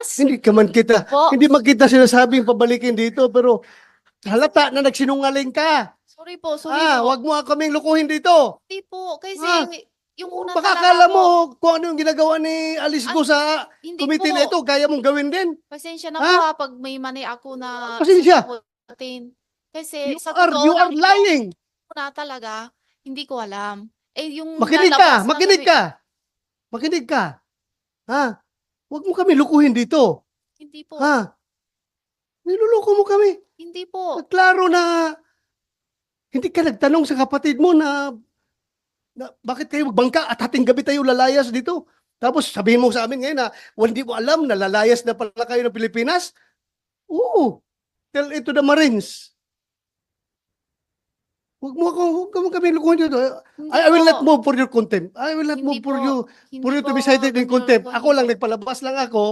Hindi ka man kita, Po. hindi man kita sinasabing pabalikin dito, pero halata na nagsinungaling ka. Sorry po, sorry po. Wag mo kaming lukuhin dito. Hindi po, kasi Ah, yung una Baka talaga akala po, mo kung ano yung ginagawa ni Alice Go sa hindi committee po. na ito, kaya mong gawin din. Pasensya na Ha? po pag may mani ako na Pasensya. sasagutin. Kasi sa You totoo are lang lying. na talaga, hindi ko alam. Eh, yung Makinig lalabas ka, na makinig ka. Makinig ka. Ha? Huwag mo kami lukuhin dito. Hindi po, Ha? Niluluko mo kami. hindi po. Klaro na hindi ka nagtanong sa kapatid mo na bakit kayo magbangka at hating gabi tayo lalayas dito. Tapos sabihin mo sa amin ngayon na hindi mo alam na lalayas na pala kayo ng Pilipinas. Oo. Tell it to the Marines. Huwag mo kami lukuhin dito. Hindi I will po. not move for your contempt. I will not Hindi move for po. you Hindi for you to po be cited in ganyan contempt. po, Ako hindi lang po. nagpalabas lang ako